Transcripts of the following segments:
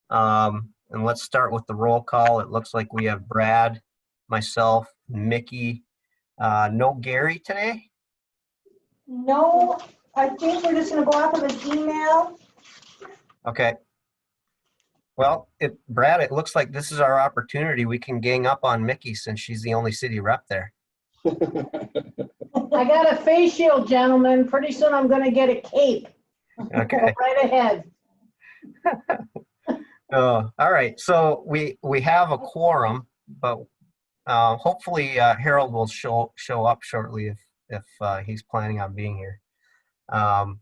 And let's start with the roll call. It looks like we have Brad, myself, Mickey. No Gary today? No, I think we're just gonna go off of his email. Okay. Well, Brad, it looks like this is our opportunity. We can gang up on Mickey since she's the only city rep there. I got a face shield, gentlemen. Pretty soon I'm gonna get a cape. Okay. Go right ahead. All right. So we have a quorum, but hopefully Harold will show up shortly if he's planning on being here. All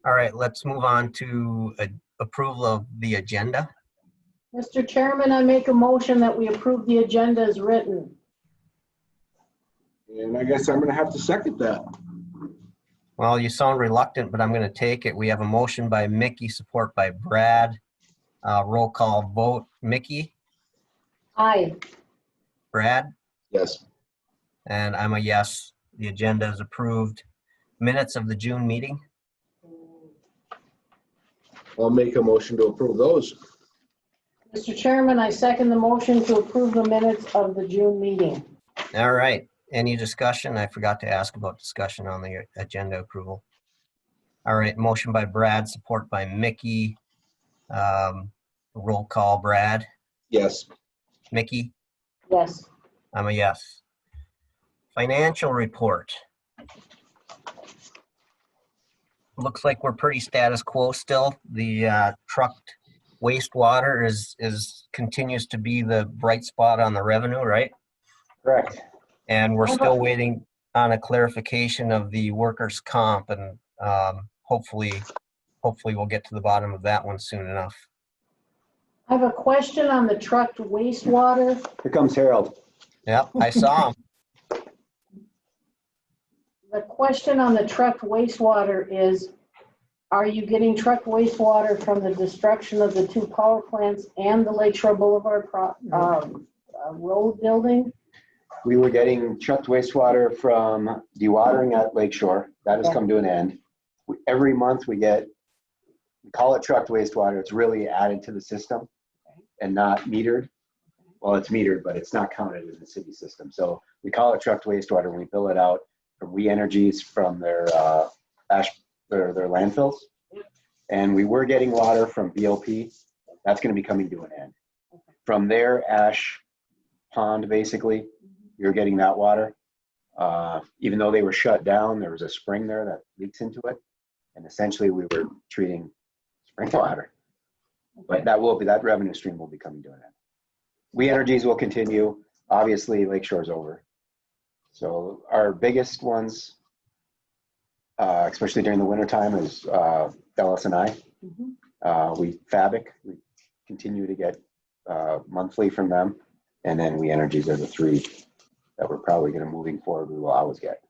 right. Let's move on to approval of the agenda. Mr. Chairman, I make a motion that we approve the agenda as written. And I guess I'm going to have to second that. Well, you sound reluctant, but I'm going to take it. We have a motion by Mickey, support by Brad. Roll call vote. Mickey? Aye. Brad? Yes. And I'm a yes. The agenda is approved. Minutes of the June meeting? I'll make a motion to approve those. Mr. Chairman, I second the motion to approve the minutes of the June meeting. All right. Any discussion? I forgot to ask about discussion on the agenda approval. All right. Motion by Brad, support by Mickey. Roll call, Brad. Yes. Mickey? Yes. I'm a yes. Financial report. Looks like we're pretty status quo still. The trucked wastewater continues to be the bright spot on the revenue, right? Correct. And we're still waiting on a clarification of the workers' comp, and hopefully we'll get to the bottom of that one soon enough. I have a question on the trucked wastewater. Here comes Harold. Yep, I saw him. The question on the trucked wastewater is, are you getting trucked wastewater from the destruction of the two power plants and the Lakeshore Boulevard road building? We were getting trucked wastewater from dewatering at Lakeshore. That has come to an end. Every month we call it trucked wastewater. It's really added to the system and not metered. Well, it's metered, but it's not counted in the city system. So we call it trucked wastewater when we bill it out from We Energies from their their landfills. And we were getting water from BOP. That's going to be coming to an end. From their ash pond, basically, you're getting that water. Even though they were shut down, there was a spring there that leaks into it. And essentially we were treating spring water. But that revenue stream will be coming to an end. We Energies will continue. Obviously, Lakeshore's over. So our biggest ones, especially during the wintertime, is LS&I. We Fabic, we continue to get monthly from them. And then We Energies are the three that we're probably going to, moving forward, we will always get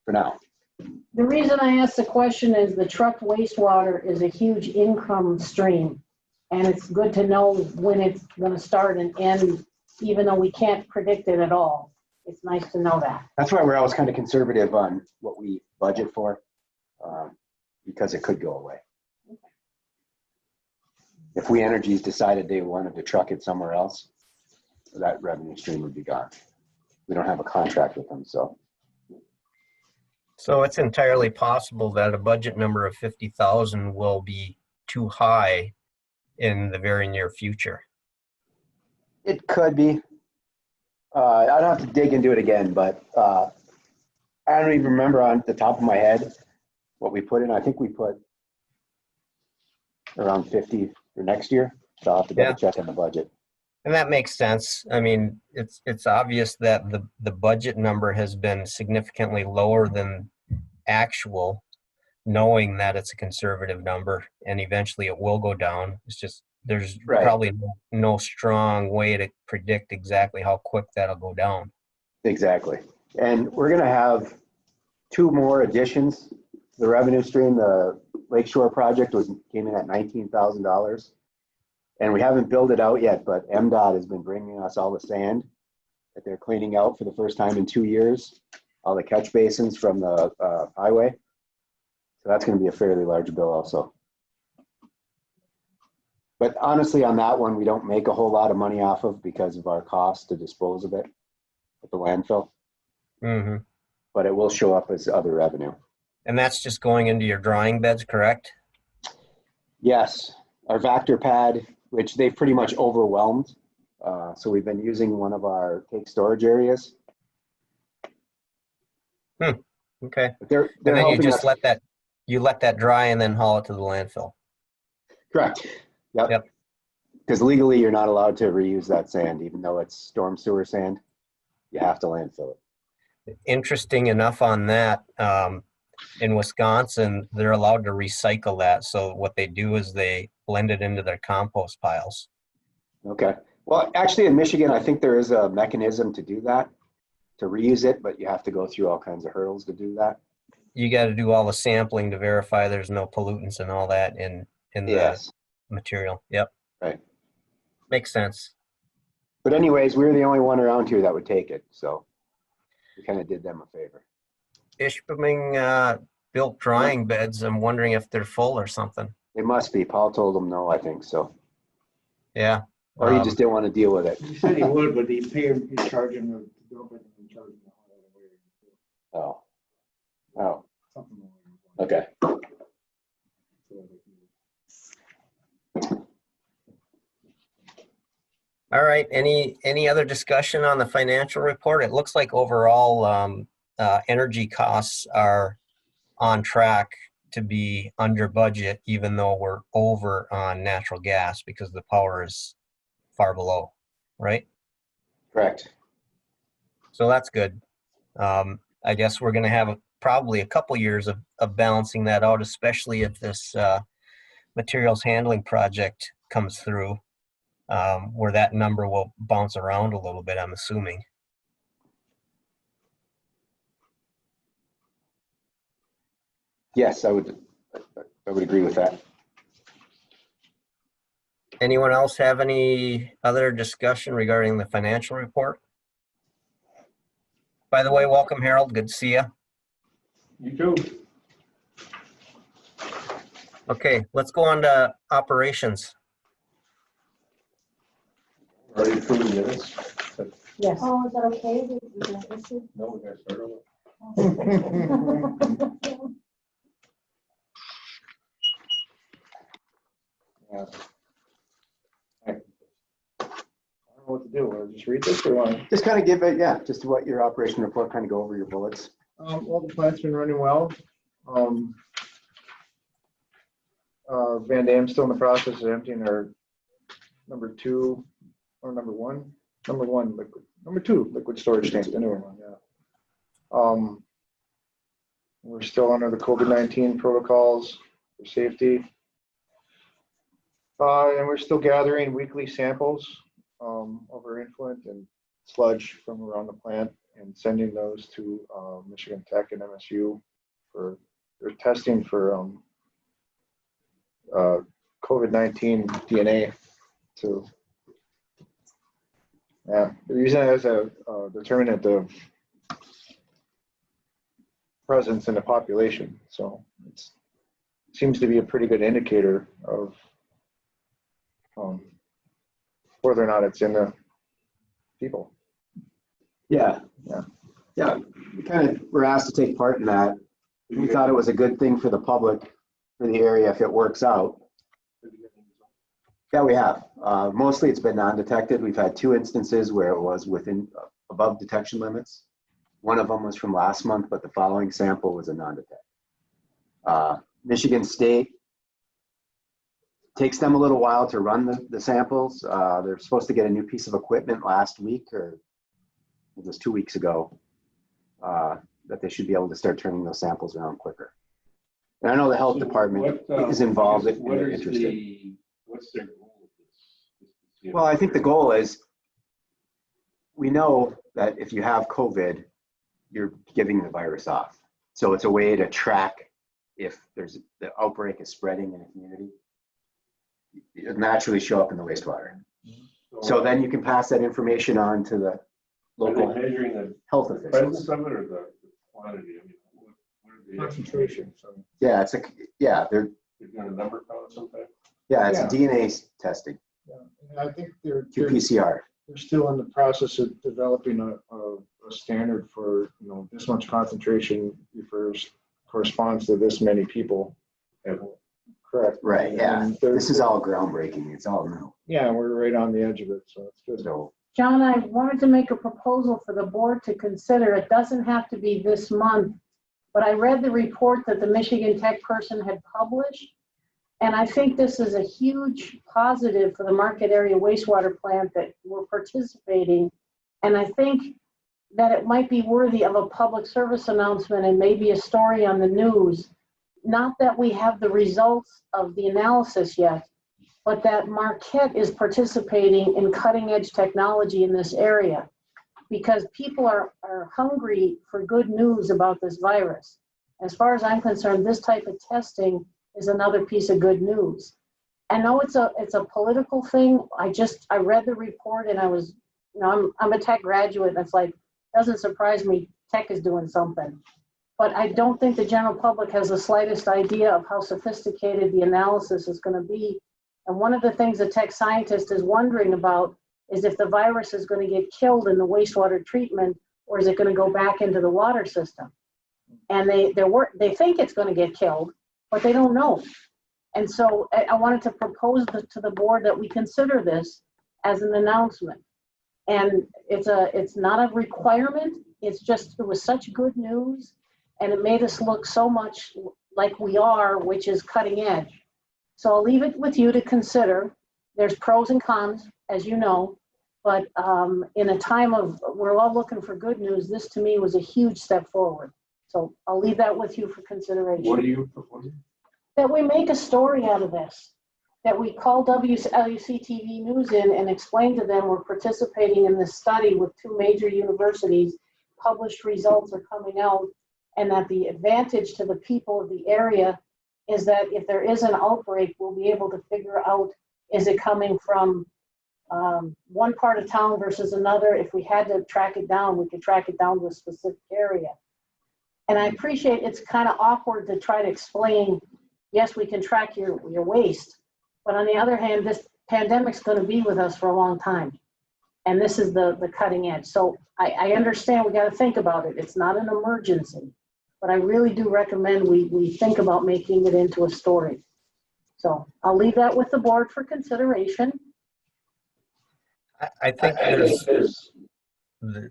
for now. The reason I asked the question is the trucked wastewater is a huge income stream, and it's good to know when it's going to start and end, even though we can't predict it at all. It's nice to know that. That's why we're always kind of conservative on what we budget for, because it could go away. If We Energies decided they wanted to truck it somewhere else, that revenue stream would be gone. We don't have a contract with them, so. So it's entirely possible that a budget number of 50,000 will be too high in the very near future. It could be. I'd have to dig into it again, but I don't even remember on the top of my head what we put in. I think we put around 50 for next year. So I'll have to double check on the budget. And that makes sense. I mean, it's obvious that the budget number has been significantly lower than actual, knowing that it's a conservative number, and eventually it will go down. It's just there's probably no strong way to predict exactly how quick that'll go down. Exactly. And we're going to have two more additions to the revenue stream. The Lakeshore project came in at $19,000. And we haven't built it out yet, but MDOT has been bringing us all the sand that they're cleaning out for the first time in 2 years, all the catch basins from the highway. So that's going to be a fairly large bill also. But honestly, on that one, we don't make a whole lot of money off of because of our cost to dispose of it at the landfill, Mm-hmm. but it will show up as other revenue. And that's just going into your drying beds, correct? Yes, our Vector pad, which they've pretty much overwhelmed. So we've been using one of our take storage areas. Okay. But they're And then you helping just us. let that dry and then haul it to the landfill. Correct. Yep. Yep. Because legally, you're not allowed to reuse that sand, even though it's storm sewer sand. You have to landfill it. Interesting enough on that, in Wisconsin, they're allowed to recycle that. So what they do is they blend it into their compost piles. Okay. Well, actually, in Michigan, I think there is a mechanism to do that, to reuse it, but you have to go through all kinds of hurdles to do that. You got to do all the sampling to verify there's no pollutants and all that in the Yes. material. Yep. Right. Makes sense. But anyways, we were the only one around here that would take it, so we kind of did them a favor. Ishpeming built drying beds. I'm wondering if they're full or something. It must be. Paul told them no, I think so. Yeah. Or he just didn't want to deal with it. He said he would, but he charge him to dump it and charge him to haul it away. Oh. Oh, Something along those lines. okay. All right. Any other discussion on the financial report? It looks like overall energy costs are on track to be under budget, even though we're over on natural gas because the power is far below, right? Correct. So that's good. I guess we're going to have probably a couple years of balancing that out, especially if this materials handling project comes through, where that number will bounce around a little bit, I'm assuming. Yes, I would agree with that. Anyone else have any other discussion regarding the financial report? By the way, welcome, Harold. Good to see you. You too. Okay, let's go on to operations. Ready for the minutes? Yes. Oh, is that okay? Is that an issue? No, we gotta start over. Yeah. I don't know what to do. Wanna just read this or want? Just kind of give it, yeah, just what your operation report, kind of go over your bullets. Well, the plant's been running well. Van Dam's still in the process of emptying our number two liquid storage tank, the newer one, yeah. We're still under the COVID-19 protocols for safety. And we're still gathering weekly samples of our influent and sludge from around the plant and sending those to Michigan Tech and MSU for their testing for COVID-19 DNA. So, yeah, they're using it as a determinant of presence in the population. So it seems to be a pretty good indicator of whether or not it's in the people. Yeah. Yeah. Yeah, we kind of were asked to take part in that. We thought it was a good thing for the public, for the area, if it works out. Yeah, we have. Mostly it's been non-detected. We've had 2 instances where it was within above detection limits. One of them was from last month, but the following sample was a non-detect. Michigan State takes them a little while to run the samples. They're supposed to get a new piece of equipment last week, or it was 2 weeks ago, that they should be able to start turning those samples around quicker. And I know the health department is involved and interested. What's their goal with this? Well, I think the goal is, we know that if you have COVID, you're giving the virus off. So it's a way to track if the outbreak is spreading in a community. It'll naturally show up in the wastewater. So then you can pass that information on to the Are local they measuring the health presence officials. of it or the quantity? I mean, what are they? Concentration. So Yeah, they're They're doing a number count sometime? Yeah, it's Yeah. DNA testing, Yeah, and I think they're qPCR. still in the process of developing a standard for, this much concentration corresponds to this many people. Correct. Right, yeah. And they're- This is all groundbreaking. It's all new. Yeah, we're right on the edge of it, so it's good. So, John, I wanted to make a proposal for the board to consider. It doesn't have to be this month, but I read the report that the Michigan Tech person had published. And I think this is a huge positive for the Marquette area wastewater plant that we're participating. And I think that it might be worthy of a public service announcement and maybe a story on the news. Not that we have the results of the analysis yet, but that Marquette is participating in cutting edge technology in this area because people are hungry for good news about this virus. As far as I'm concerned, this type of testing is another piece of good news. I know it's a political thing. I read the report and I was, I'm a tech graduate and it's like, doesn't surprise me, tech is doing something. But I don't think the general public has the slightest idea of how sophisticated the analysis is going to be. And one of the things a tech scientist is wondering about is if the virus is going to get killed in the wastewater treatment or is it going to go back into the water system? And they think it's going to get killed, but they don't know. And so I wanted to propose to the board that we consider this as an announcement. And it's not a requirement. It's just, it was such good news and it made us look so much like we are, which is cutting edge. So I'll leave it with you to consider. There's pros and cons, as you know, but in a time of, we're all looking for good news, this to me was a huge step forward. So I'll leave that with you for consideration. What are you proposing? That we make a story out of this, that we call WCTV News in and explain to them we're participating in this study with 2 major universities, published results are coming out, and that the advantage to the people of the area is that if there is an outbreak, we'll be able to figure out, is it coming from one part of town versus another? If we had to track it down, we could track it down to a specific area. And I appreciate it's kind of awkward to try to explain, yes, we can track your waste, but on the other hand, this pandemic's going to be with us for a long time. And this is the cutting edge. So I understand we got to think about it. It's not an emergency, but I really do recommend we think about making it into a story. So I'll leave that with the board for consideration. I think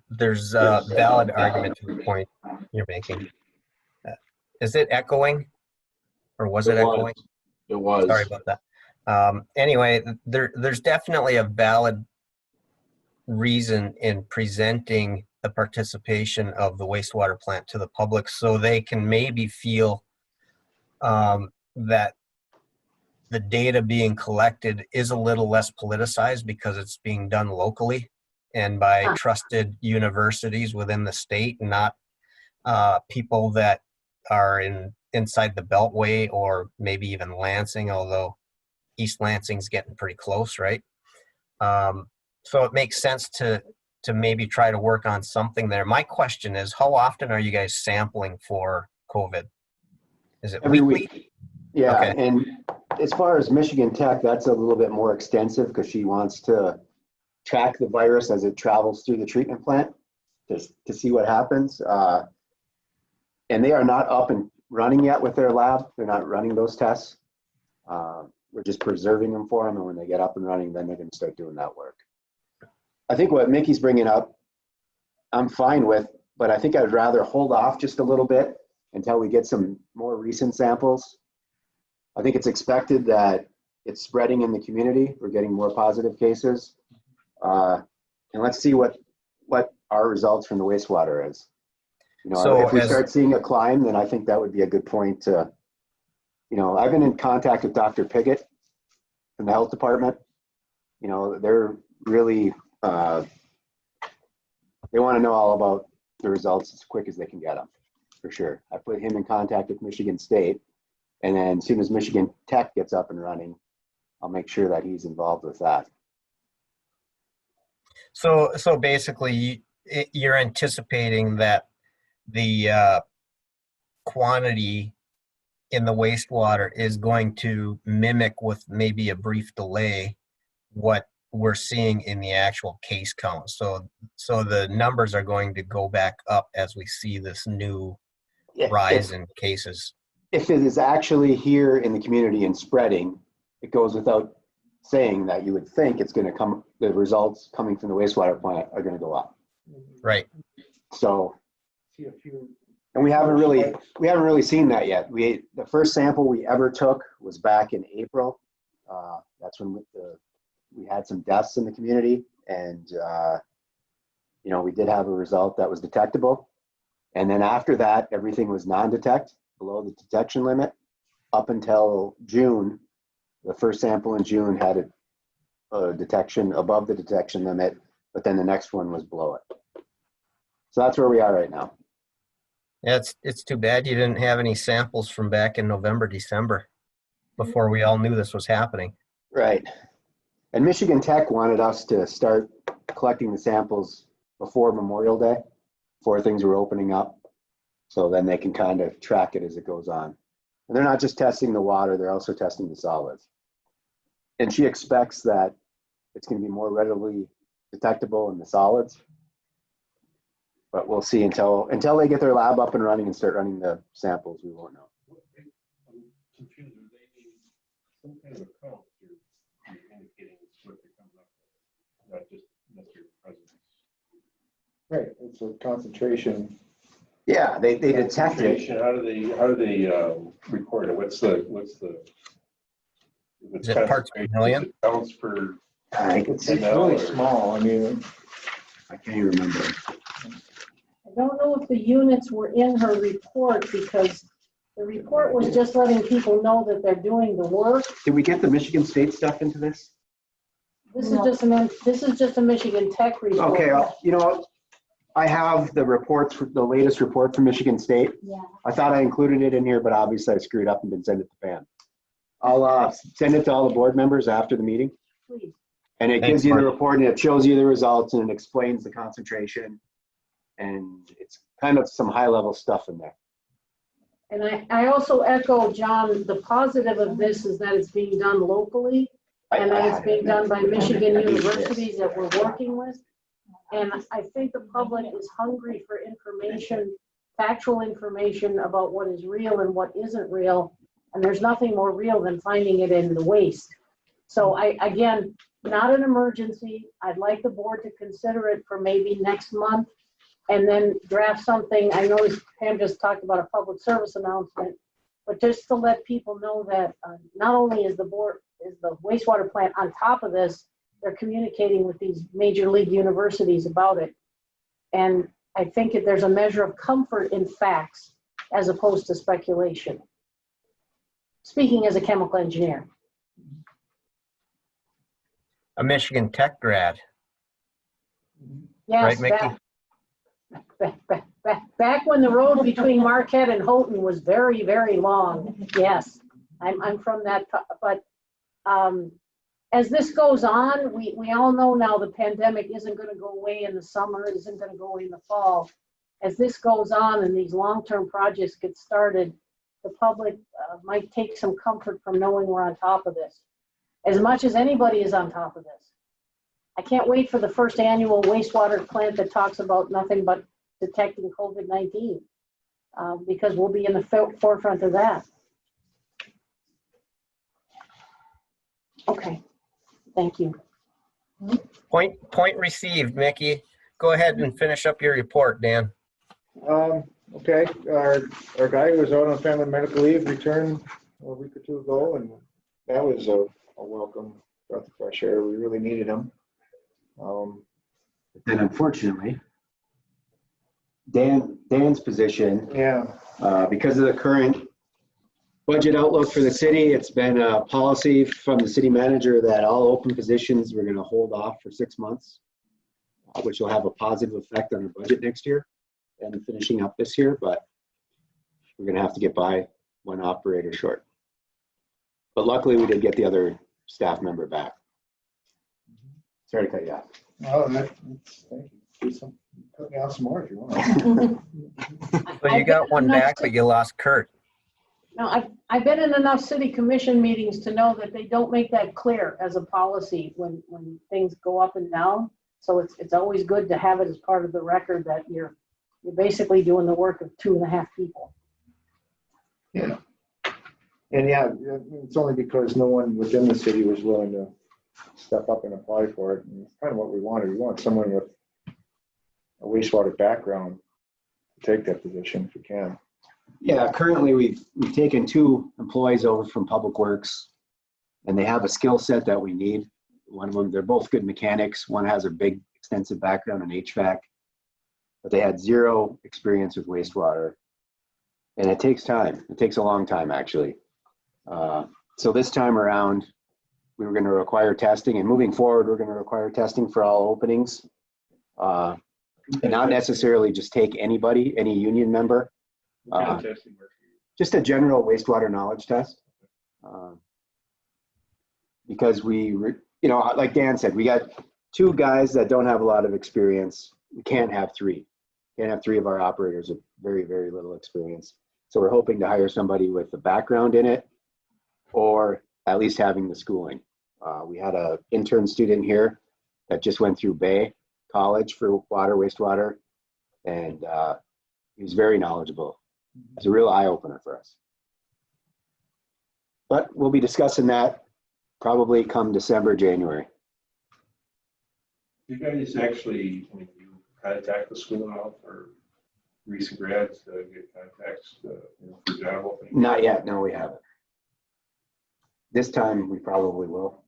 there's a valid argument to the point you're making. Is it echoing? Or was it echoing? It was. Sorry about that. Anyway, there's definitely a valid reason in presenting the participation of the wastewater plant to the public so they can maybe feel that the data being collected is a little less politicized because it's being done locally and by trusted universities within the state, not people that are inside the Beltway or maybe even Lansing, although East Lansing's getting pretty close, right? So it makes sense to maybe try to work on something there. My question is, how often are you guys sampling for COVID? Is it every weekly? week. Yeah, Okay. and as far as Michigan Tech, that's a little bit more extensive because she wants to track the virus as it travels through the treatment plant to see what happens. And they are not up and running yet with their lab. They're not running those tests. We're just preserving them for them. And when they get up and running, then they're going to start doing that work. I think what Mickey's bringing up, I'm fine with, but I think I'd rather hold off just a little bit until we get some more recent samples. I think it's expected that it's spreading in the community. We're getting more positive cases. And let's see what our results from the wastewater is. So if we start seeing a climb, then I think that would be a good point to, I've been in contact with Dr. Piggott from the health department. They're really, they want to know all about the results as quick as they can get them, for sure. I put him in contact with Michigan State, and then as soon as Michigan Tech gets up and running, I'll make sure that he's involved with that. So basically, you're anticipating that the quantity in the wastewater is going to mimic with maybe a brief delay what we're seeing in the actual case count. So the numbers are going to go back up as we see this new rise in cases. If it is actually here in the community and spreading, it goes without saying that you would think it's going to come, the results coming from the wastewater plant are going to go up. Right. So, See a few. and we haven't really seen that yet. The first sample we ever took was back in April. That's when we had some deaths in the community, and we did have a result that was detectable. And then after that, everything was non-detect, below the detection limit, up until June. The first sample in June had a detection above the detection limit, but then the next one was below it. So that's where we are right now. Yeah, it's too bad you didn't have any samples from back in November, December, before we all knew this was happening. Right. And Michigan Tech wanted us to start collecting the samples before Memorial Day, before things were opening up. So then they can kind of track it as it goes on. And they're not just testing the water, they're also testing the solids. And she expects that it's going to be more readily detectable in the solids. But we'll see until they get their lab up and running and start running the samples, we won't know. I'm confused. Do they need some kind of a count to indicating what they're coming up with, not just your presence? Right, it's a concentration. Yeah, they detect it. Concentration, how do they record it? What's the Is it parts per million? Is it pounds per It's really small. I mean, I can't even remember. I don't know if the units were in her report, because the report was just letting people know that they're doing the work. Did we get the Michigan State stuff into this? This is just a Michigan Tech report. Okay, I have the reports, the latest report from Michigan State. Yeah. I thought I included it in here, but obviously I screwed up and didn't send it to Pam. I'll send it to all the board members after the meeting. Please. And it gives you the report, and it shows you the results, and it explains the concentration. And it's kind of some high level stuff in there. And I also echo, John, the positive of this is that it's being done locally, and that it's being done by Michigan universities that we're working with. And I think the public is hungry for information, factual information about what is real and what isn't real. And there's nothing more real than finding it in the waste. So again, not an emergency. I'd like the board to consider it for maybe next month and then draft something. I know Pam just talked about a public service announcement, but just to let people know that not only is the wastewater plant on top of this, they're communicating with these major league universities about it. And I think that there's a measure of comfort in facts as opposed to speculation. Speaking as a chemical engineer. A Michigan Tech grad. Yes, Right, Mickey? back when the road between Marquette and Houghton was very, very long. Yes, I'm from that, but as this goes on, we all know now the pandemic isn't going to go away in the summer, it isn't going to go away in the fall. As this goes on and these long-term projects get started, the public might take some comfort from knowing we're on top of this, as much as anybody is on top of this. I can't wait for the first annual wastewater plant that talks about nothing but detecting COVID-19, because we'll be in the forefront of that. Okay, thank you. Point received, Mickey. Go ahead and finish up your report, Dan. Okay, our guy who was out on family medical leave returned a week or two ago, and that was a welcome breath of fresh air. We really needed him. But then unfortunately, Dan's position, because of the current budget outlook for the city, it's been a policy from the city manager that all open positions we're going to hold off for 6 months, which will have a positive effect on our budget next year and finishing up this year, but we're going to have to get by one operator short. But luckily we did get the other staff member back. Sorry to cut you off. Oh, thank you. Put me on some more if you want. So you got one back, but you lost Kurt. Now, I've been in enough city commission meetings to know that they don't make that clear as a policy when things go up and down. So it's always good to have it as part of the record that you're basically doing the work of 2.5 people. Yeah. And yeah, it's only because no one within the city was willing to step up and apply for it. And it's kind of what we wanted. We want someone with a wastewater background to take that position if we can. Yeah, currently we've taken 2 employees over from Public Works, and they have a skill set that we need. One of them, they're both good mechanics. One has a big extensive background in HVAC, but they had 0 experience with wastewater. And it takes time. It takes a long time, actually. So this time around, we were going to require testing, and moving forward, we're going to require testing for all openings. Not necessarily just take anybody, any union member. What kind of testing work for you? Just a general wastewater knowledge test. Because like Dan said, we got 2 guys that don't have a lot of experience. We can't have 3. Can't have 3 of our operators with very, very little experience. So we're hoping to hire somebody with a background in it, or at least having the schooling. We had an intern student here that just went through Bay College for wastewater, and he was very knowledgeable. It's a real eye-opener for us. But we'll be discussing that probably come December, January. You guys actually, when you contact the school now for recent grads to get contacts for job openings? Not yet, no, we haven't. This time we probably will,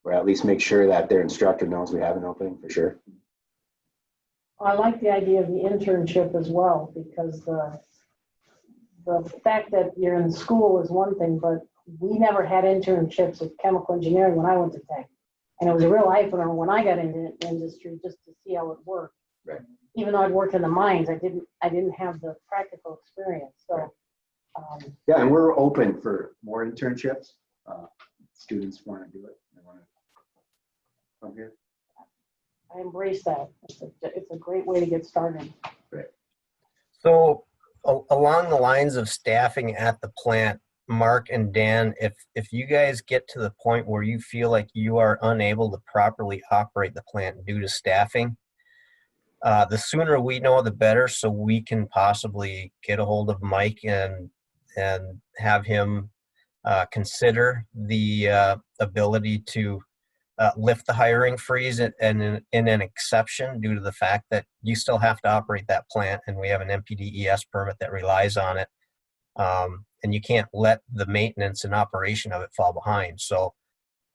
or at least make sure that their instructor knows we have an opening for sure. I like the idea of the internship as well, because the fact that you're in school is one thing, but we never had internships with chemical engineering when I went to Tech. And it was a real eye-opener when I got into the industry, just to see how it worked. Right. Even though I'd worked in the mines, I didn't have the practical experience. So, Yeah, and we're open for more internships. Students want to do it. They want to come here. I embrace that. It's a great way to get started. So along the lines of staffing at the plant, Mark and Dan, if you guys get to the point where you feel like you are unable to properly operate the plant due to staffing, the sooner we know, the better, so we can possibly get a hold of Mike and have him consider the ability to lift the hiring freeze and in an exception due to the fact that you still have to operate that plant, and we have an MPDES permit that relies on it. And you can't let the maintenance and operation of it fall behind. So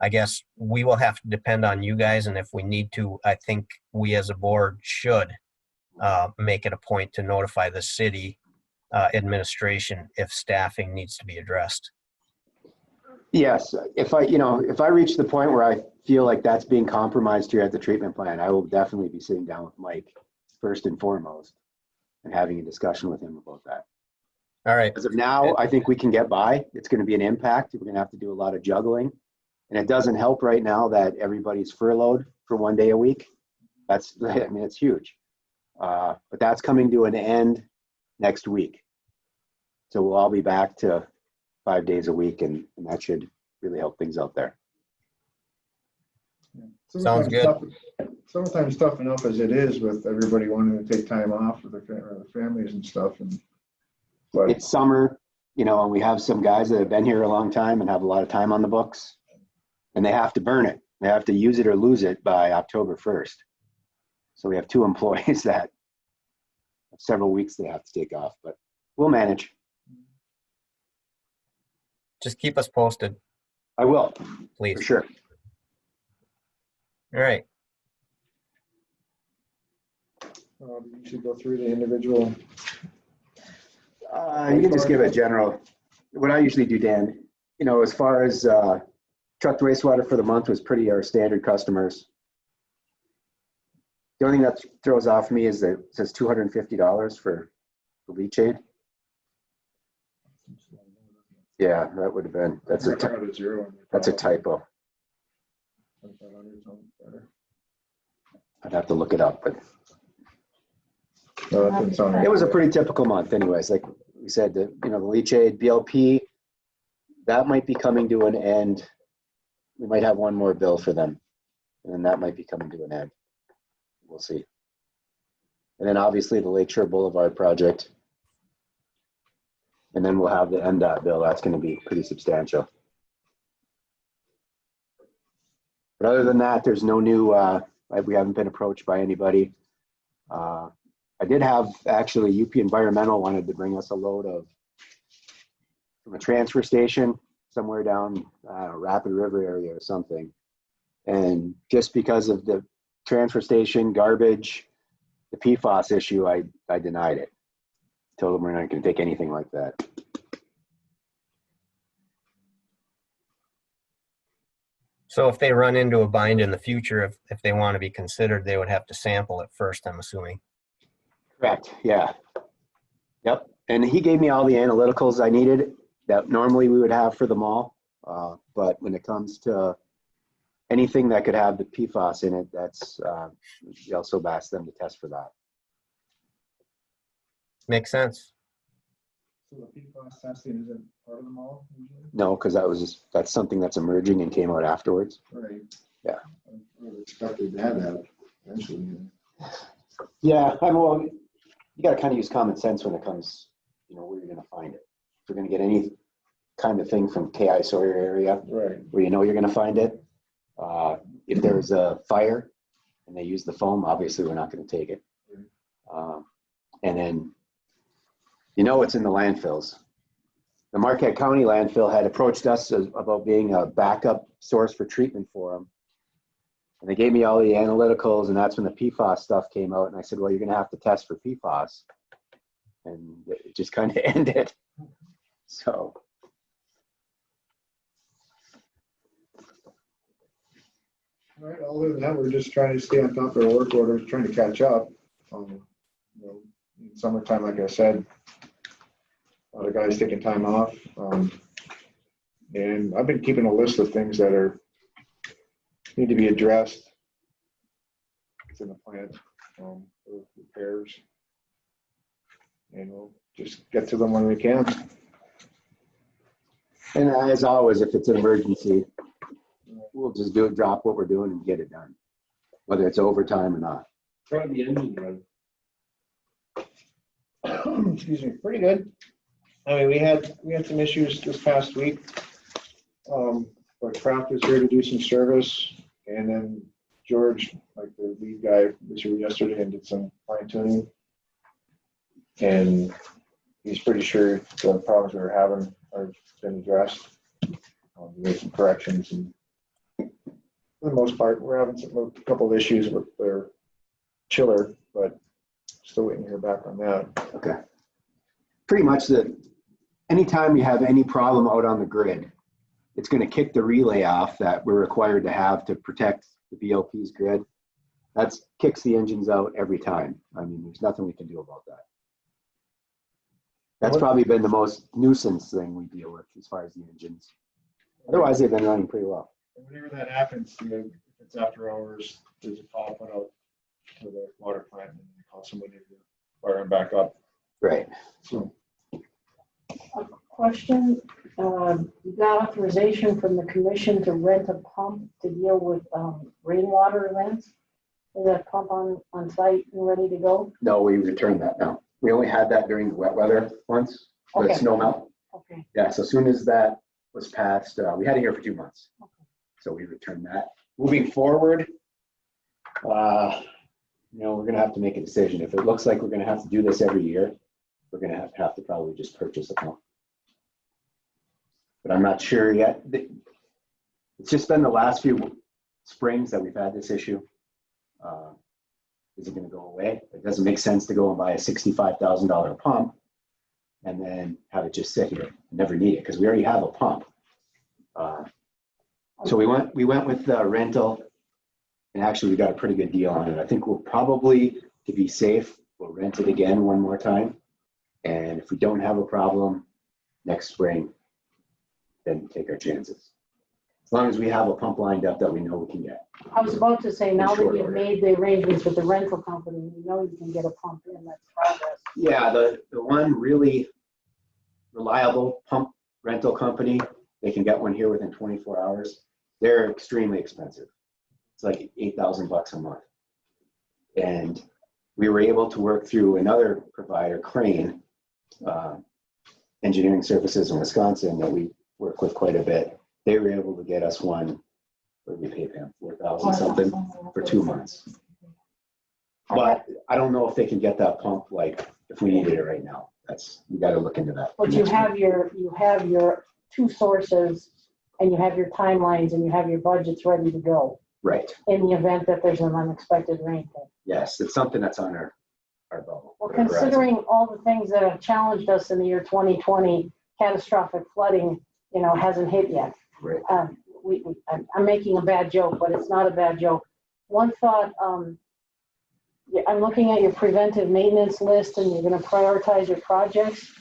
I guess we will have to depend on you guys, and if we need to, I think we as a board should make it a point to notify the city administration if staffing needs to be addressed. Yes, if I reach the point where I feel like that's being compromised here at the treatment plant, I will definitely be sitting down with Mike first and foremost and having a discussion with him about that. All right. As of now, I think we can get by. It's going to be an impact. We're going to have to do a lot of juggling. And it doesn't help right now that everybody's furloughed for 1 day a week. It's huge. But that's coming to an end next week. So we'll all be back to 5 days a week, and that should really help things out there. Sounds good. Sometimes tough enough as it is with everybody wanting to take time off with their families and stuff. But it's summer, and we have some guys that have been here a long time and have a lot of time on the books, and they have to burn it. They have to use it or lose it by October 1st. So we have 2 employees that have several weeks they have to take off, but we'll manage. Just keep us posted, I will, please. for sure. All right. you should go through the individual. You can just give a general, what I usually do, Dan, as far as trucked wastewater for the month was pretty our standard customers. The only thing that throws off me is that it says $250 for the leachate. Yeah, that would have been, that's a typo. I'd have to look it up, but No, that doesn't sound right. it was a pretty typical month anyways. Like we said, the leachate, BLP, that might be coming to an end. We might have one more bill for them, and then that might be coming to an end. We'll see. And then obviously the Lakeshore Boulevard project. And then we'll have the NDOT bill. That's going to be pretty substantial. But other than that, there's no new, we haven't been approached by anybody. I did have actually UP Environmental wanted to bring us a load of from a transfer station somewhere down Rapid River area or something. And just because of the transfer station, garbage, the PFAS issue, I denied it. Told them we're not going to take anything like that. So if they run into a bind in the future, if they want to be considered, they would have to sample it first, I'm assuming. Correct, yeah. Yep, and he gave me all the analyticals I needed that normally we would have for them all. But when it comes to anything that could have the PFAS in it, that's, we also asked them to test for that. Makes sense. So the PFAS testing isn't part of them all usually? No, because that's something that's emerging and came out afterwards. Right. Yeah. I would have expected to have that eventually. Yeah, well, you got to kind of use common sense when it comes, where you're going to find it. If you're going to get any kind of thing from KI Sawyer area, Right. where you're going to find it, if there's a fire and they use the foam, obviously we're not going to take it. And then, it's in the landfills. The Marquette County landfill had approached us about being a backup source for treatment for them. And they gave me all the analyticals, and that's when the PFAS stuff came out. And I said, well, you're going to have to test for PFAS. And it just kind of ended. So. All right, other than that, we're just trying to stay on top of our work orders, trying to catch up. In summertime, like I said, a lot of guys taking time off. And I've been keeping a list of things that need to be addressed. It's in the plant, for repairs. And we'll just get to them when we can. And as always, if it's an emergency, we'll just drop what we're doing and get it done, whether it's overtime or not. Try the engine run. Excuse me, pretty good. I mean, we had some issues this past week. Our Kraft was here to do some service, and then George, like the lead guy, was here yesterday and did some fine tuning. And he's pretty sure the problems we were having are been addressed. We made some corrections, and for the most part, we're having a couple of issues with their chiller, but still waiting to hear back on that. Okay. Pretty much anytime you have any problem out on the grid, it's going to kick the relay off that we're required to have to protect the BLP's grid. That kicks the engines out every time. I mean, there's nothing we can do about that. That's probably been the most nuisance thing we deal with as far as the engines. Otherwise, they've been running pretty well. Whenever that happens, if it's after hours, there's a call put out to the water plant, and they call somebody to fire them back up. Right. So, A question, you got authorization from the commission to rent a pump to deal with rainwater events? Is that pump on site and ready to go? No, we returned that now. We only had that during the wet weather once, the Okay. snow melt. Okay. Yeah, so as soon as that was passed, we had it here for 2 months. Okay. So we returned that. Moving forward, we're going to have to make a decision. If it looks like we're going to have to do this every year, we're going to have to probably just purchase a pump. But I'm not sure yet. It's just been the last few springs that we've had this issue. Is it going to go away? It doesn't make sense to go and buy a $65,000 pump and then have it just sit here and never need it, because we already have a pump. So we went with the rental, and actually we got a pretty good deal on it. I think we'll probably, to be safe, we'll rent it again one more time. And if we don't have a problem next spring, then take our chances. As long as we have a pump lined up that we know we can get. I was about to say, now that Short you've order. made the arrangements with the rental company, you know you can get a pump in, that's progress. Yeah, the one really reliable pump rental company they can get one here within 24 hours. They're extremely expensive. It's like $8,000 a month. And we were able to work through another provider, Crane, engineering services in Wisconsin, that we work with quite a bit. They were able to get us one, what did we pay them, 4,000 something for 2 months. But I don't know if they can get that pump, like if we needed it right now. We got to look into that. But you have your two sources, and you have your timelines, and you have your budgets ready to go Right. in the event that there's an unexpected rainfall. Yes, it's something that's on our bubble. Well, considering all the things that have challenged us in the year 2020, catastrophic flooding, hasn't hit yet. Right. I'm making a bad joke, but it's not a bad joke. One thought, I'm looking at your preventive maintenance list, and you're going to prioritize your projects.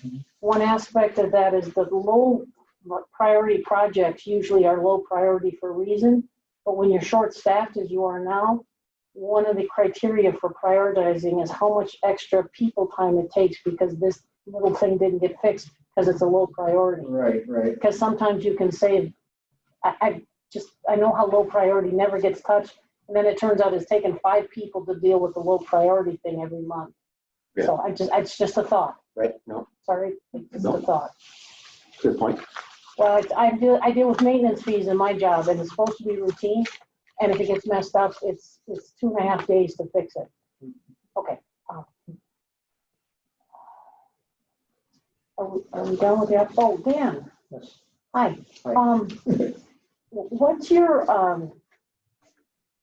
One aspect of that is the low priority projects usually are low priority for a reason, but when you're short-staffed as you are now, one of the criteria for prioritizing is how much extra people time it takes because this little thing didn't get fixed because it's a low priority. Right. Because sometimes you can save, I know how low priority never gets touched, and then it turns out it's taken 5 people to deal with the low priority thing every month. Yeah. So it's just a thought. Right. No, Sorry, it's just No. a thought. good point. Well, I deal with maintenance fees in my job, and it's supposed to be routine. And if it gets messed up, it's 2.5 days to fix it. Okay. Are we done with that? Oh, Dan. Yes. Hi. Hi. What's your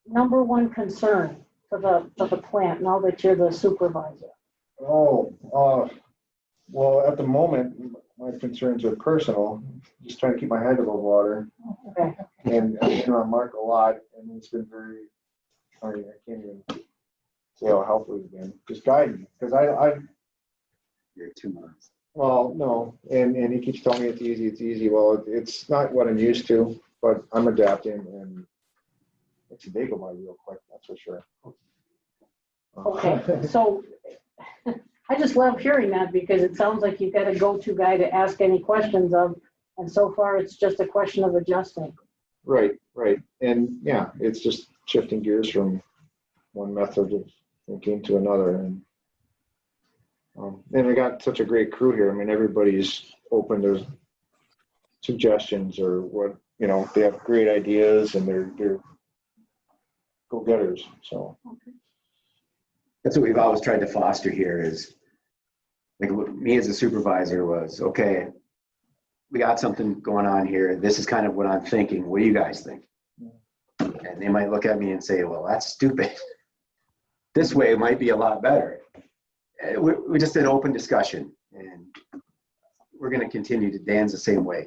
number one concern for the plant now that you're the supervisor? Well, at the moment, my concerns are personal, just trying to keep my head above water. Okay. And I've been on Mark a lot, and it's been I can't even say how helpful he's been. Just guide me, because You're 2 months. well, no, and he keeps telling me it's easy. Well, it's not what I'm used to, but I'm adapting, and it's a day go by real quick, that's for sure. Okay, so I just love hearing that because it sounds like you've got a go-to guy to ask any questions of, and so far it's just a question of adjusting. Right. And yeah, it's just shifting gears from one method of thinking to another. And we got such a great crew here. I mean, everybody's open to suggestions or what, they have great ideas and they're go-getters. So. That's what we've always tried to foster here is, like, me as a supervisor was, okay, we got something going on here. This is kind of what I'm thinking. What do you guys think? And they might look at me and say, well, that's stupid. This way might be a lot better. We just did open discussion, and we're going to continue to Dan's the same way,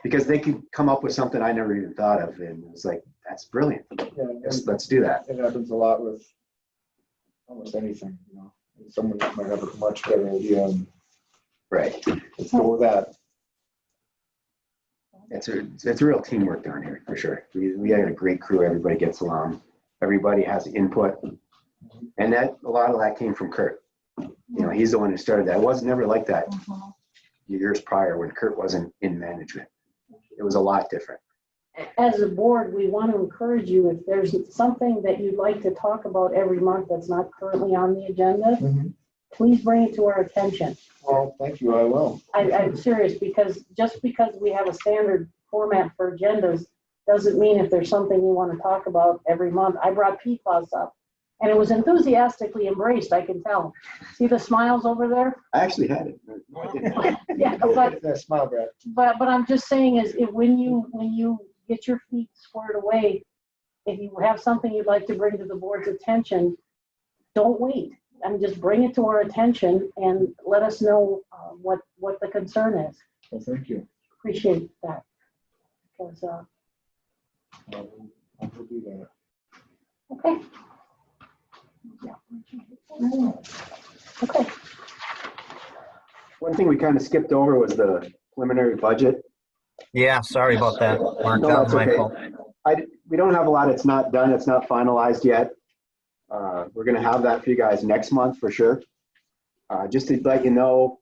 because they can come up with something I never even thought of. And it's like, that's brilliant. Yeah, Let's do that. it happens a lot with almost anything, Someone might have a much better idea and Right. let's go with that. It's a real teamwork down here for sure. We got a great crew. Everybody gets along. Everybody has input, and a lot of that came from Kurt. He's the one who started that. It was never like that years prior when Kurt wasn't in management. It was a lot different. As a board, we want to encourage you, if there's something that you'd like to talk about every month that's not currently on the agenda, please bring it to our attention. Well, thank you. I will. I'm serious, because just because we have a standard format for agendas doesn't mean if there's something you want to talk about every month. I brought PFAS up, and it was enthusiastically embraced, I can tell. See the smiles over there? I actually had it. No, I didn't. Yeah, Smile, Brad. but I'm just saying is when you get your feet squared away, if you have something you'd like to bring to the board's attention, don't wait. Just bring it to our attention and let us know what the concern is. Well, thank you. Appreciate that. Because, I will do that. okay. Okay. One thing we kind of skipped over was the preliminary budget. Yeah, sorry about that, Mark. No, That was that's my okay. fault. We don't have a lot. It's not done. It's not finalized yet. We're going to have that for you guys next month for sure. Just to let you know,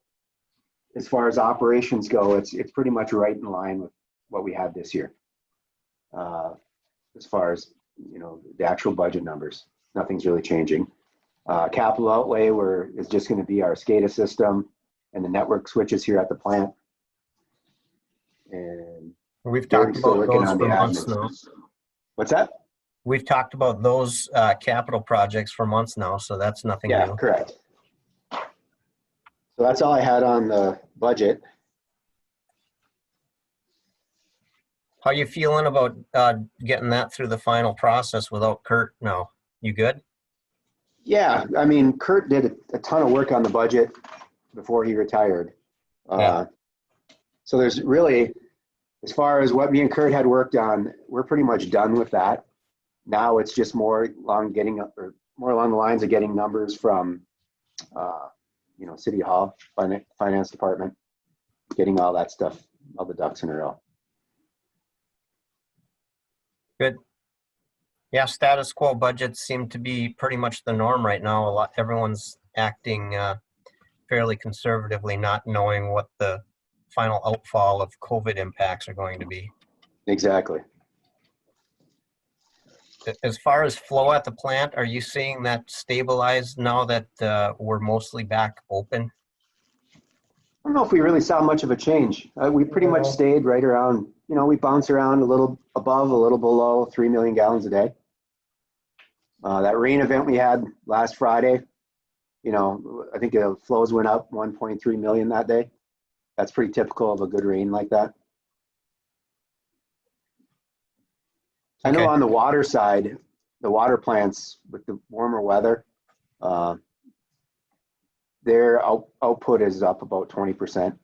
as far as operations go, it's pretty much right in line with what we had this year. As far as, the actual budget numbers, nothing's really changing. Capital outlay is just going to be our SCADA system and the network switches here at the plant. And We've Gary's talked still about working those on for the months admin. now. What's that? We've talked about those capital projects for months now, so that's nothing Yeah, new. correct. So that's all I had on the budget. How you feeling about getting that through the final process without Kurt now? You good? Yeah, I mean, Kurt did a ton of work on the budget before he retired. Yeah. So there's really, as far as what me and Kurt had worked on, we're pretty much done with that. Now it's just more along the lines of getting numbers from, City Hall, Finance Department, getting all that stuff, all the ducks in a row. Good. Yeah, status quo budgets seem to be pretty much the norm right now. Everyone's acting fairly conservatively, not knowing what the final outfall of COVID impacts are going to be. Exactly. As far as flow at the plant, are you seeing that stabilize now that we're mostly back open? I don't know if we really saw much of a change. We pretty much stayed right around, we bounce around a little above, a little below 3 million gallons a day. That rain event we had last Friday, I think the flows went up 1.3 million that day. That's pretty typical of a good rain like that. I know Okay. on the water side, the water plants with the warmer weather, their output is up about 20%.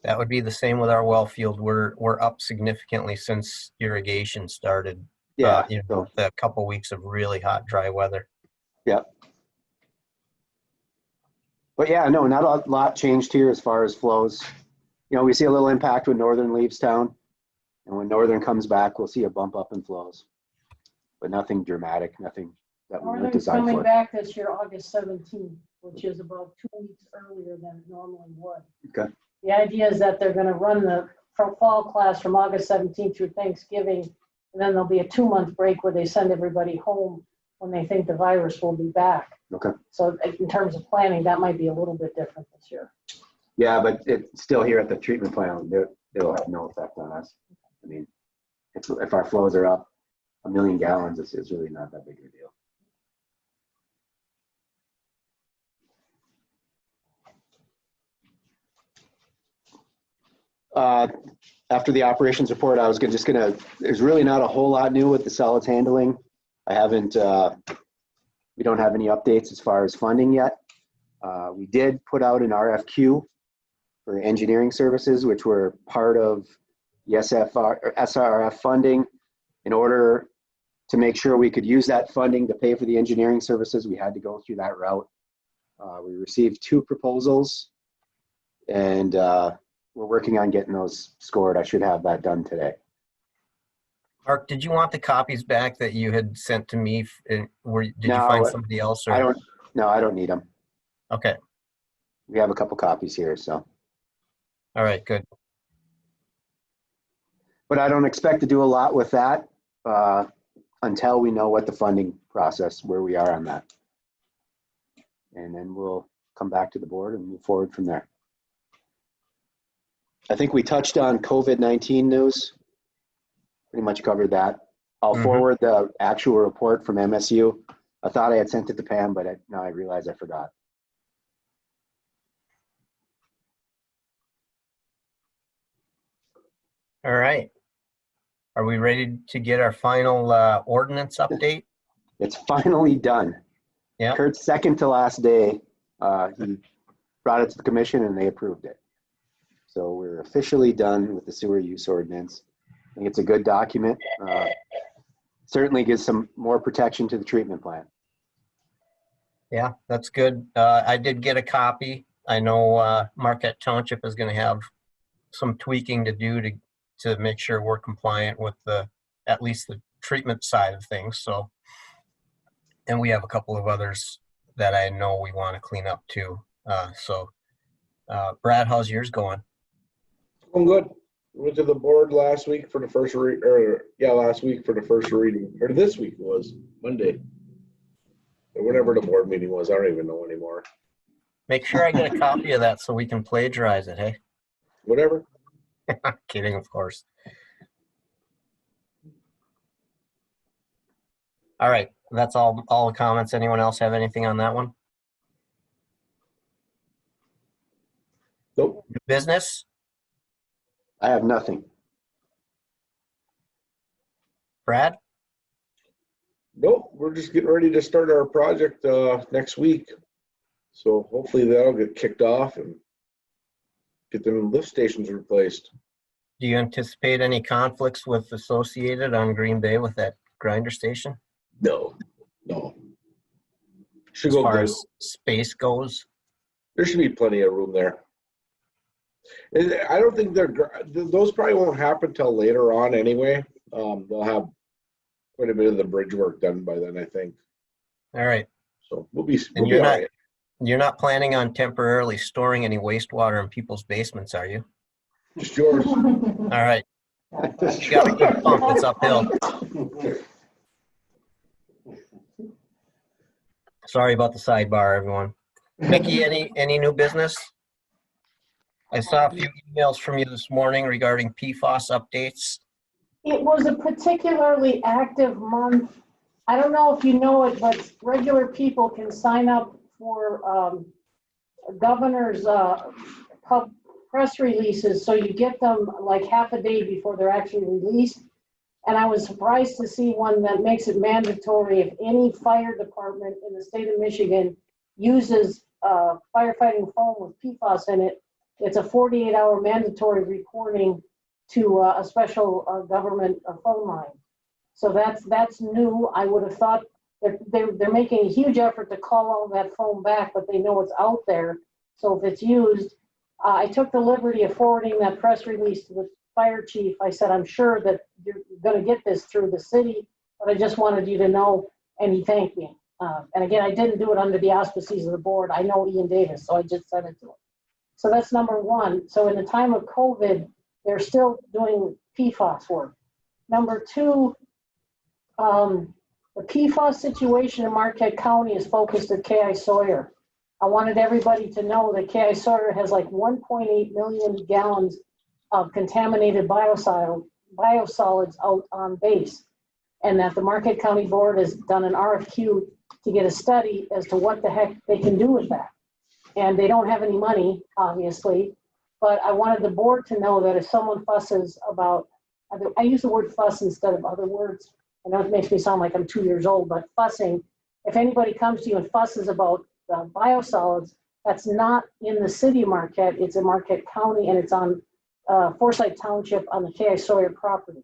That would be the same with our well field. We're up significantly since irrigation started. Yeah. The couple weeks of really hot, dry weather. Yeah. But yeah, no, not a lot changed here as far as flows. We see a little impact when Northern leaves town. And when Northern comes back, we'll see a bump up in flows. But nothing dramatic, nothing that we weren't Northern's designed coming for. back this year, August 17th, which is about 2 weeks earlier than it normally would. Okay. The idea is that they're gonna run the fall class from August 17th through Thanksgiving, and then there'll be a 2-month break where they send everybody home when they think the virus will be back. Okay. So in terms of planning, that might be a little bit different this year. Yeah, but it's still here at the treatment plant. They'll have no effect on us. I mean, if our flows are up 1 million gallons, it's really not that big of a deal. After the operations report, I was there's really not a whole lot new with the solids handling. We don't have any updates as far as funding yet. We did put out an RFQ for engineering services, which were part of the SRF funding. In order to make sure we could use that funding to pay for the engineering services, we had to go through that route. We received 2 proposals, and we're working on getting those scored. I should have that done today. Mark, did you want the copies back that you had sent to me? Did you No, find somebody else? Or? I don't need them. Okay. We have a couple copies here, so. All right, good. But I don't expect to do a lot with that until we know what the funding process, where we are on that. And then we'll come back to the board and move forward from there. I think we touched on COVID-19 news. Pretty much covered that. I'll forward the actual report from MSU. I thought I had sent it to Pam, but now I realize I forgot. All right. Are we ready to get our final ordinance update? It's finally done. Yeah. Kurt's second to last day, he brought it to the commission and they approved it. So we're officially done with the sewer use ordinance. I think it's a good document. Certainly gives some more protection to the treatment plant. Yeah, that's good. I did get a copy. I know Marquette Township is going to have some tweaking to do to make sure we're compliant with at least the treatment side of things. So, and we have a couple of others that I know we want to clean up too. So Brad, how's yours going? I'm good. Went to the board last week for the first last week for the first reading, or this week was Monday. Or whenever the board meeting was, I don't even know anymore. Make sure I get a copy of that so we can plagiarize it, hey? Whatever. Kidding, of course. All right, that's all the comments. Anyone else have anything on that one? Nope. Business? I have nothing. Brad? Nope. We're just getting ready to start our project next week. So hopefully that'll get kicked off and get the lift stations replaced. Do you anticipate any conflicts with Associated on Green Bay with that grinder station? No. Should As go far good. as space goes? There should be plenty of room there. And I don't think those probably won't happen till later on anyway. They'll have quite a bit of the bridge work done by then, I think. All right. So we'll be And all right. you're not planning on temporarily storing any wastewater in people's basements, are you? Just yours. All right. You got a good pump. It's uphill. Sorry about the sidebar, everyone. Mickey, any new business? I saw a few emails from you this morning regarding PFAS updates. It was a particularly active month. I don't know if you know it, but regular people can sign up for governor's press releases, so you get them like half a day before they're actually released. And I was surprised to see one that makes it mandatory if any fire department in the state of Michigan uses firefighting foam with PFAS in it, it's a 48-hour mandatory reporting to a special government phone line. So that's new. I would have thought that they're making a huge effort to call all that foam back, but they know it's out there. So if it's used, I took the liberty of forwarding that press release to the fire chief. I said, I'm sure that you're going to get this through the city, but I just wanted you to know, and he thanked me. And again, I didn't do it under the auspices of the board. I know Ian Davis, so I just sent it to him. So that's number one. So in the time of COVID, they're still doing PFAS work. Number two, the PFAS situation in Marquette County is focused at K.I. Sawyer. I wanted everybody to know that K.I. Sawyer has like 1.8 million gallons of contaminated biosolids out on base, and that the Marquette County Board has done an RFQ to get a study as to what the heck they can do with that. And they don't have any money, obviously, but I wanted the board to know that if someone fusses about, I use the word fuss instead of other words. I know it makes me sound like I'm 2 years old, but fussing, if anybody comes to you and fusses about biosolids, that's not in the city of Marquette, it's in Marquette County, and it's on Forsyth Township on the K.I. Sawyer property.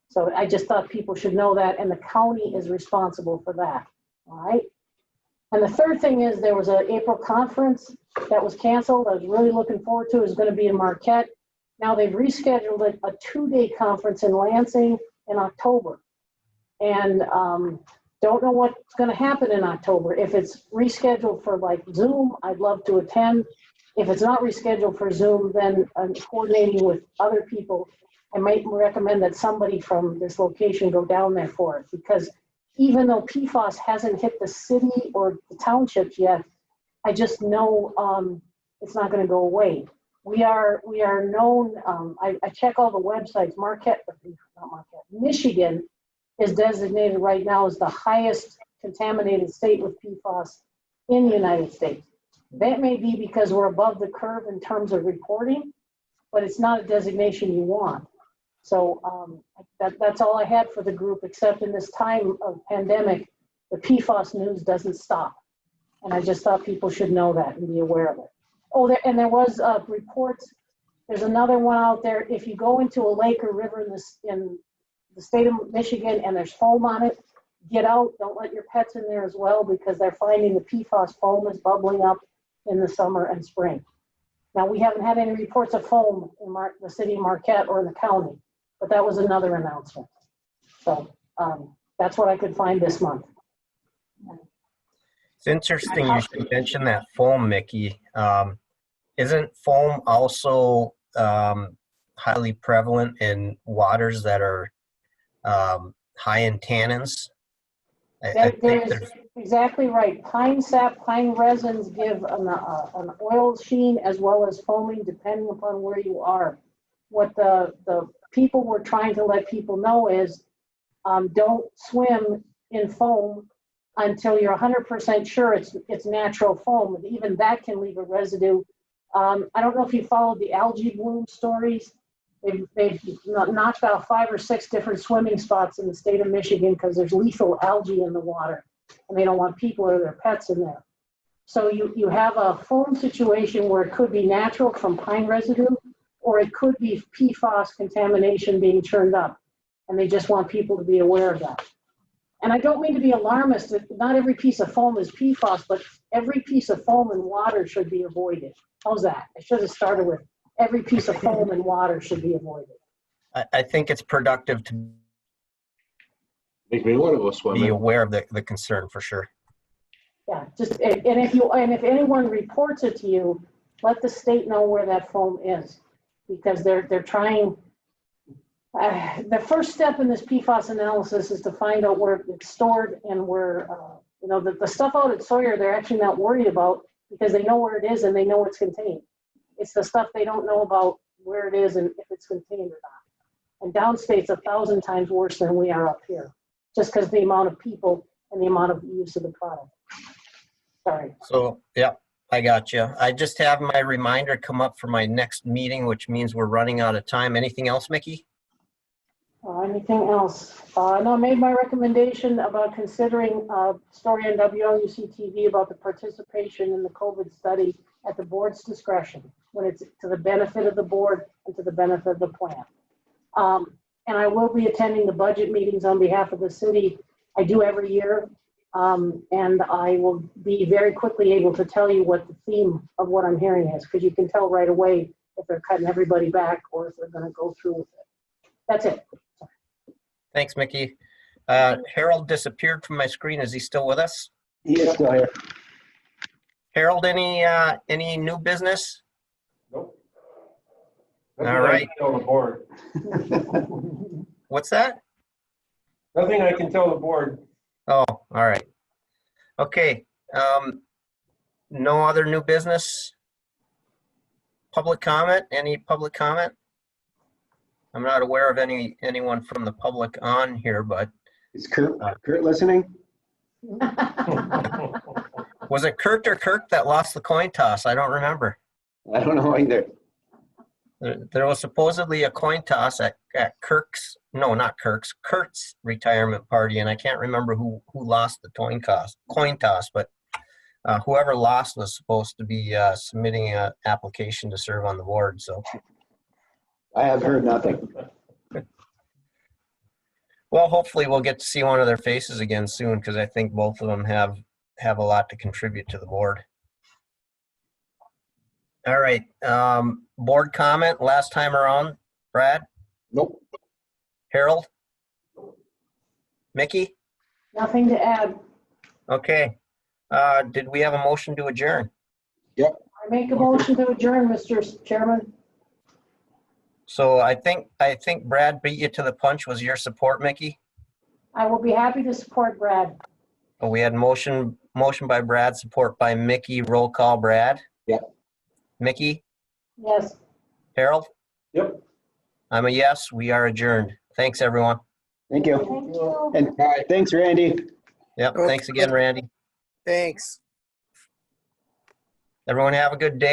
So I just thought people should know that, and the county is responsible for that, all right? And the third thing is there was an April conference that was canceled. I was really looking forward to it. It was going to be in Marquette. Now they've rescheduled it, a 2-day conference in Lansing in October. And don't know what's going to happen in October. If it's rescheduled for like Zoom, I'd love to attend. If it's not rescheduled for Zoom, then I'm coordinating with other people. I might recommend that somebody from this location go down there for it, because even though PFAS hasn't hit the city or the townships yet, I just know it's not going to go away. We are known, I check all the websites, Michigan is designated right now as the highest contaminated state with PFAS in the United States. That may be because we're above the curve in terms of reporting, but it's not a designation you want. So that's all I had for the group, except in this time of pandemic, the PFAS news doesn't stop. And I just thought people should know that and be aware of it. Oh, there was reports. There's another one out there. If you go into a lake or river in the state of Michigan and there's foam on it, get out. Don't let your pets in there as well, because they're finding the PFAS foam is bubbling up in the summer and spring. Now, we haven't had any reports of foam in the city of Marquette or in the county, but that was another announcement. So that's what I could find this month. It's interesting you should mention that foam, Mickey. Isn't foam also highly prevalent in waters that are high in tannins? I think There's exactly right. Pine sap, pine resins give an oil sheen as well as foaming depending upon where you are. What the people were trying to let people know is don't swim in foam until you're 100% sure it's natural foam. Even that can leave a residue. I don't know if you followed the algae bloom stories. They've knocked out 5 or 6 different swimming spots in the state of Michigan because there's lethal algae in the water, and they don't want people or their pets in there. So you have a foam situation where it could be natural from pine residue, or it could be PFAS contamination being churned up, and they just want people to be aware of that. And I don't mean to be alarmist. Not every piece of foam is PFAS, but every piece of foam in water should be avoided. How's that? I should have started with every piece of foam in water should be avoided. I think it's productive to Make me want to go be swimming. aware of the concern for sure. Yeah, just, and if anyone reports it to you, let the state know where that foam is, because they're trying. The first step in this PFAS analysis is to find out where it's stored and where, the stuff out at Sawyer, they're actually not worried about because they know where it is and they know it's contained. It's the stuff they don't know about where it is and if it's contained or not. And downstate's 1,000 times worse than we are up here, just because the amount of people and the amount of use of the product. Sorry. So, yeah, I got you. I just have my reminder come up for my next meeting, which means we're running out of time. Anything else, Mickey? Anything else? No, I made my recommendation about considering a story on WLUC TV about the participation in the COVID study at the board's discretion when it's to the benefit of the board and to the benefit of the plan. And I will be attending the budget meetings on behalf of the city. I do every year. And I will be very quickly able to tell you what the theme of what I'm hearing is, because you can tell right away if they're cutting everybody back or if they're going to go through with it. That's it. Thanks, Mickey. Harold disappeared from my screen. Is he still with us? He is still here. Harold, any new business? Nope. All Nothing I right. can tell the board. What's that? Nothing I can tell the board. Oh, all right. Okay. No other new business? Public comment? Any public comment? I'm not aware of anyone from the public on here, but Is Kurt listening? was it Kurt or Kirk that lost the coin toss? I don't remember. I don't know either. There was supposedly a coin toss at Kirk's, no, not Kirk's, Kurt's retirement party, and I can't remember who lost the coin toss, but whoever lost was supposed to be submitting an application to serve on the board. So, I have heard nothing. well, hopefully we'll get to see one of their faces again soon, because I think both of them have a lot to contribute to the board. All right, board comment last time around, Brad, Nope. Harold, Mickey? Nothing to add. Okay. Did we have a motion to adjourn? I make a motion to adjourn, Mr. Chairman. So I think Brad beat you to the punch. Was your support, Mickey? I will be happy to support Brad. Oh, we had motion by Brad, support by Mickey. Roll call, Brad. Yep. Mickey? Yes. Harold? Yep. I'm a yes. We are adjourned. Thanks, everyone. Thank you. Thank you. And thanks, Randy. Yep. Thanks again, Randy. Thanks. Everyone have a good day.